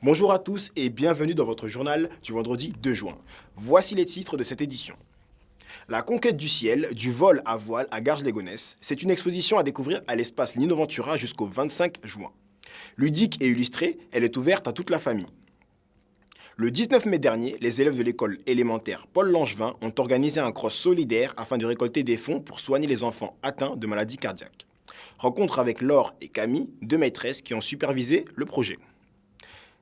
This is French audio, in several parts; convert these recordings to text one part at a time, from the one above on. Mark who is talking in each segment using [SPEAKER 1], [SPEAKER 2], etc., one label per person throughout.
[SPEAKER 1] Bonjour à tous et bienvenue dans votre journal du vendredi 2 juin. Voici les titres de cette édition. La conquête du ciel, du vol à voile à Garges-les-Gonesse, c'est une exposition à découvrir à l'espace Lino Ventura jusqu'au 25 juin. Ludique et illustrée, elle est ouverte à toute la famille. Le 19 mai dernier, les élèves de l'école élémentaire Paul Langevin ont organisé un cross solidaire afin de récolter des fonds pour soigner les enfants atteints de maladies cardiaques. Rencontre avec Laure et Camille, deux maîtresses qui ont supervisé le projet.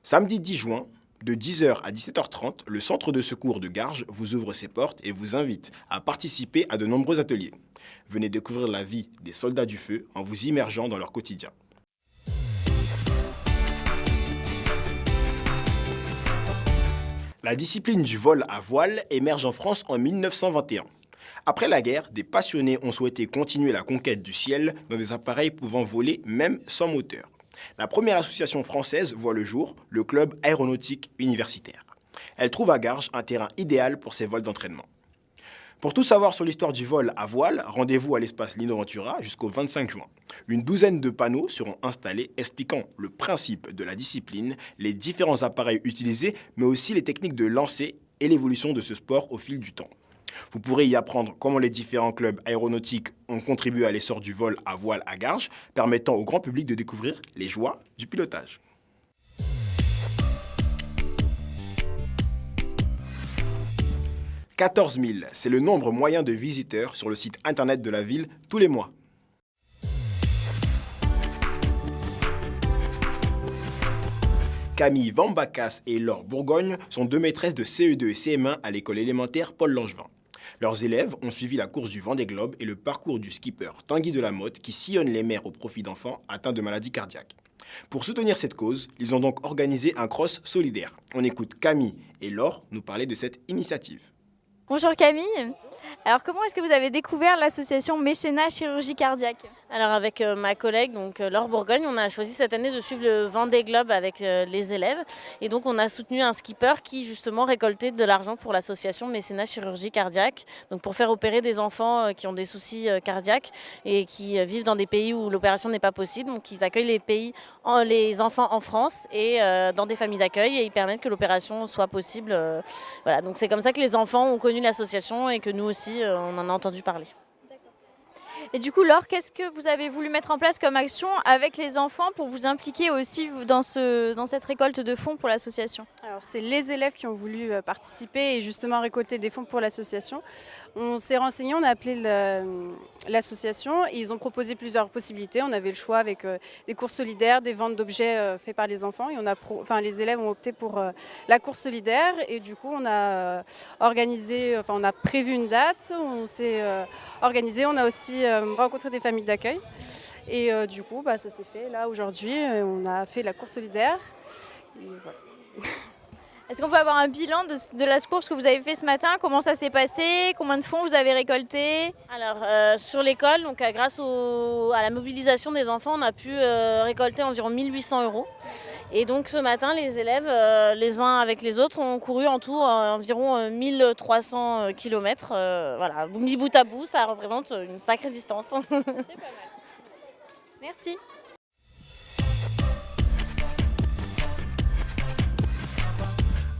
[SPEAKER 1] Samedi 10 juin, de 10h à 17h30, le centre de secours de Garges vous ouvre ses portes et vous invite à participer à de nombreux ateliers. Venez découvrir la vie des soldats du feu en vous immergeant dans leur quotidien. La discipline du vol à voile émerge en France en 1921. Après la guerre, des passionnés ont souhaité continuer la conquête du ciel dans des appareils pouvant voler même sans moteur. La première association française voit le jour, le Club aéronautique universitaire. Elle trouve à Garges un terrain idéal pour ses vols d'entraînement. Pour tout savoir sur l'histoire du vol à voile, rendez-vous à l'espace Lino Ventura jusqu'au 25 juin. Une douzaine de panneaux seront installés expliquant le principe de la discipline, les différents appareils utilisés, mais aussi les techniques de lancer et l'évolution de ce sport au fil du temps. Vous pourrez y apprendre comment les différents clubs aéronautiques ont contribué à l'essor du vol à voile à Garges, permettant au grand public de découvrir les joies du pilotage. « 14 000, c'est le nombre moyen de visiteurs sur le site internet de la ville tous les mois. Camille Vambacas et Laure Bourgogne sont deux maîtresses de CE2 et CM1 à l'école élémentaire Paul Langevin. Leurs élèves ont suivi la course du Vendée Globe et le parcours du skipper Tanguy Delamotte qui sillonne les mers au profit d'enfants atteints de maladies cardiaques. Pour soutenir cette cause, ils ont donc organisé un cross solidaire. On écoute Camille et Laure nous parler de cette initiative.
[SPEAKER 2] Bonjour Camille. Alors comment est-ce que vous avez découvert l'association Mécénat Chirurgie Cardiaque?
[SPEAKER 3] Alors avec ma collègue, Laure Bourgogne, on a choisi cette année de suivre le Vendée Globe avec les élèves. Et donc on a soutenu un skipper qui justement récoltait de l'argent pour l'association Mécénat Chirurgie Cardiaque. Donc pour faire opérer des enfants qui ont des soucis cardiaques et qui vivent dans des pays où l'opération n'est pas possible. Donc ils accueillent les enfants en France et dans des familles d'accueil et ils permettent que l'opération soit possible. Voilà, donc c'est comme ça que les enfants ont connu l'association et que nous aussi on en a entendu parler.
[SPEAKER 2] Et du coup, Laure, qu'est-ce que vous avez voulu mettre en place comme action avec les enfants pour vous impliquer aussi dans cette récolte de fonds pour l'association?
[SPEAKER 4] Alors, c'est les élèves qui ont voulu participer et justement récolter des fonds pour l'association. On s'est renseigné, on a appelé l'association et ils ont proposé plusieurs possibilités. On avait le choix avec des courses solidaires, des ventes d'objets faits par les enfants. Et les élèves ont opté pour la course solidaire et du coup on a on a prévu une date, on s'est organisé, on a aussi rencontré des familles d'accueil. Et du coup, ça s'est fait là aujourd'hui. On a fait la course solidaire. Et voilà.
[SPEAKER 2] Est-ce qu'on peut avoir un bilan de la course que vous avez fait ce matin? Comment ça s'est passé? Combien de fonds vous avez récolté?
[SPEAKER 3] Alors sur l'école, grâce à la mobilisation des enfants, on a pu récolter environ 1 800 €. Et donc ce matin, les élèves, les uns avec les autres, ont couru en tout environ 1 300 km. Voilà, mis bout à bout, ça représente une sacrée distance.
[SPEAKER 2] C'est pas mal. Merci.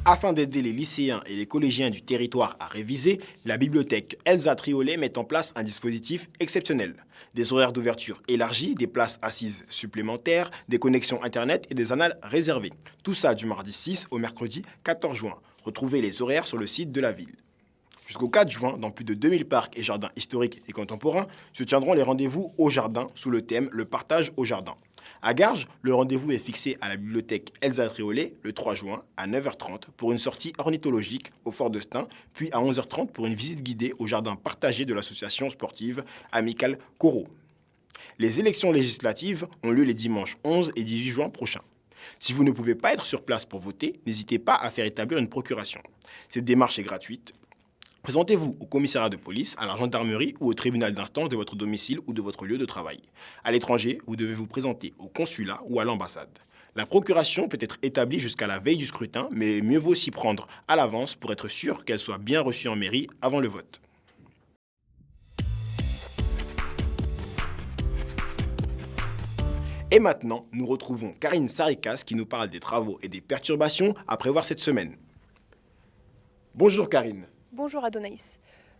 [SPEAKER 1] Afin d'aider les lycéens et les collégiens du territoire à réviser, la bibliothèque Elsa Triolet met en place un dispositif exceptionnel. Des horaires d'ouverture élargis, des places assises supplémentaires, des connexions Internet et des annales réservées. Tout ça du mardi 6 au mercredi 14 juin. Retrouvez les horaires sur le site de la ville. Jusqu'au 4 juin, dans plus de 2000 parcs et jardins historiques et contemporains, se tiendront les rendez-vous au jardin sous le thème « Le partage au jardin ». À Garges, le rendez-vous est fixé à la bibliothèque Elsa Triolet le 3 juin à 9h30 pour une sortie ornithologique au Fort de Stein, puis à 11h30 pour une visite guidée au jardin partagé de l'association sportive Amicale Corot. Les élections législatives ont lieu les dimanches 11 et 18 juin prochains. Si vous ne pouvez pas être sur place pour voter, n'hésitez pas à faire établir une procuration. Cette démarche est gratuite. Présentez-vous au commissariat de police, à la gendarmerie ou au tribunal d'instance de votre domicile ou de votre lieu de travail. À l'étranger, vous devez vous présenter au consulat ou à l'ambassade. La procuration peut être établie jusqu'à la veille du scrutin, mais mieux vaut s'y prendre à l'avance pour être sûr qu'elle soit bien reçue en mairie avant le vote. Et maintenant, nous retrouvons Karine Sarikas qui nous parle des travaux et des perturbations à prévoir cette semaine. Bonjour Karine.
[SPEAKER 5] Bonjour Adonaïs.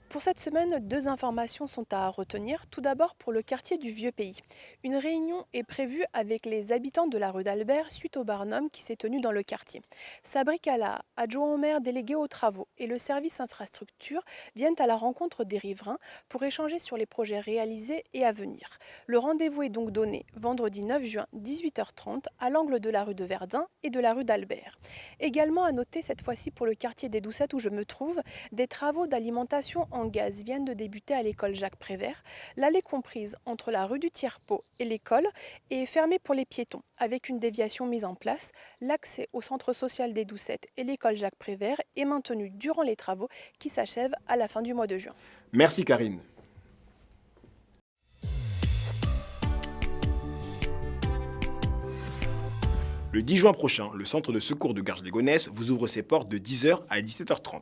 [SPEAKER 5] Pour cette semaine, 2 informations sont à retenir. Tout d'abord pour le quartier du Vieux Pays. Une réunion est prévue avec les habitants de la rue d'Albert suite au Barnum qui s'est tenu dans le quartier. Sabri Kala, adjoint au maire délégué aux travaux et le service infrastructure viennent à la rencontre des riverains pour échanger sur les projets réalisés et à venir. Le rendez-vous est donc donné vendredi 9 juin 18h30 à l'angle de la rue de Verdun et de la rue d'Albert. Également à noter cette fois-ci pour le quartier des Doucettes où je me trouve, des travaux d'alimentation en gaz viennent de débuter à l'école Jacques Prévert. L'allée comprise entre la rue du Tiers-Pot et l'école est fermée pour les piétons. Avec une déviation mise en place, l'accès au centre social des Doucettes et l'école Jacques Prévert est maintenu durant les travaux qui s'achèvent à la fin du mois de juin.
[SPEAKER 1] Merci Karine. Le 10 juin prochain, le centre de secours de Garges-les-Gonesse vous ouvre ses portes de 10h à 17h30.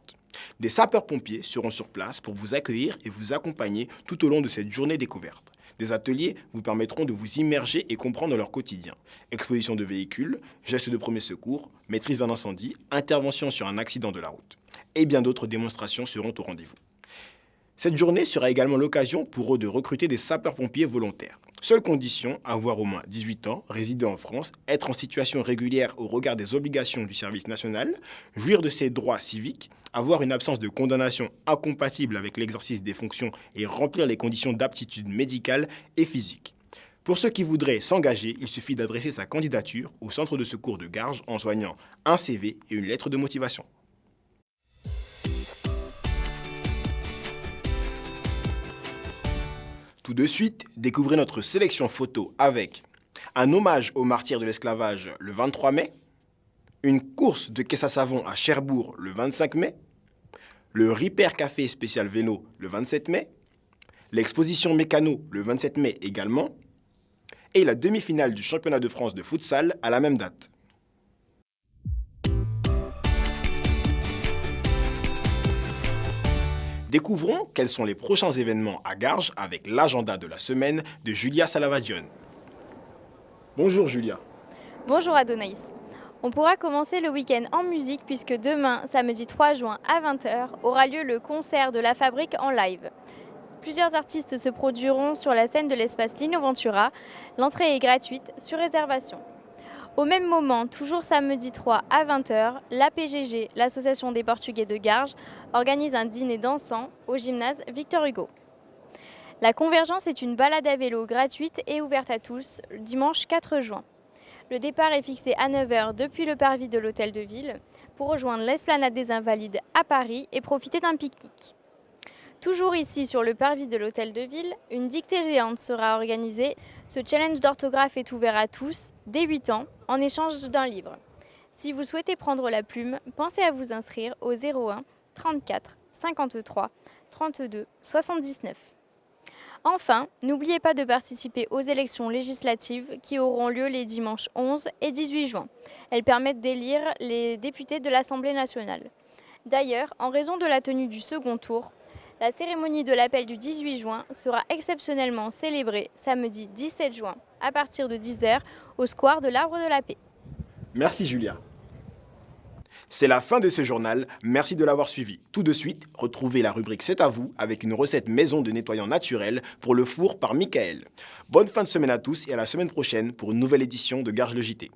[SPEAKER 1] Des sapeurs-pompiers seront sur place pour vous accueillir et vous accompagner tout au long de cette journée découverte. Des ateliers vous permettront de vous immerger et comprendre leur quotidien. Exposition de véhicules, gestes de premier secours, maîtrise d'un incendie, intervention sur un accident de la route. Et bien d'autres démonstrations seront au rendez-vous. Cette journée sera également l'occasion pour eux de recruter des sapeurs-pompiers volontaires. Seule condition, avoir au moins 18 ans, résider en France, être en situation régulière au regard des obligations du service national, jouir de ses droits civiques, avoir une absence de condamnation incompatible avec l'exercice des fonctions et remplir les conditions d'aptitude médicale et physique. Pour ceux qui voudraient s'engager, il suffit d'adresser sa candidature au centre de secours de Garges en joignant un CV et une lettre de motivation. Tout de suite, découvrez notre sélection photo avec un hommage aux martyrs de l'esclavage le 23 mai, une course de caisse à savon à Cherbourg le 25 mai, le Ripper Café spécial vélo le 27 mai, l'exposition mécano le 27 mai également, et la demi-finale du championnat de France de futsal à la même date. Découvrons quels sont les prochains événements à Garges avec l'agenda de la semaine de Julia Salavadione. Bonjour Julia.
[SPEAKER 2] Bonjour Adonaïs. On pourra commencer le week-end en musique puisque demain, samedi 3 juin à 20h, aura lieu le concert de La Fabrique en live. Plusieurs artistes se produiront sur la scène de l'espace Lino Ventura. L'entrée est gratuite sur réservation. Au même moment, toujours samedi 3 à 20h, l'APGG, l'Association des Portugais de Garges, organise un dîner dansant au gymnase Victor Hugo. La Convergence est une balade à vélo gratuite et ouverte à tous, le dimanche 4 juin. Le départ est fixé à 9h depuis le parvis de l'Hôtel de Ville pour rejoindre l'Esplanade des Invalides à Paris et profiter d'un pique-nique. Toujours ici sur le parvis de l'Hôtel de Ville, une dictée géante sera organisée. Ce challenge d'orthographe est ouvert à tous, dès 8 ans, en échange d'un livre. Si vous souhaitez prendre la plume, pensez à vous inscrire au 01 34 53 32 79. Enfin, n'oubliez pas de participer aux élections législatives qui auront lieu les dimanches 11 et 18 juin. Elles permettent d'élire les députés de l'Assemblée nationale. D'ailleurs, en raison de la tenue du second tour, la cérémonie de l'appel du 18 juin sera exceptionnellement célébrée samedi 17 juin à partir de 10h au square de l'Arbre de la Paix.
[SPEAKER 1] Merci Julia. C'est la fin de ce journal, merci de l'avoir suivi. Tout de suite, retrouvez la rubrique C'est à vous avec une recette maison de nettoyant naturel pour le four par Michael. Bonne fin de semaine à tous et à la semaine prochaine pour une nouvelle édition de Garges le JT.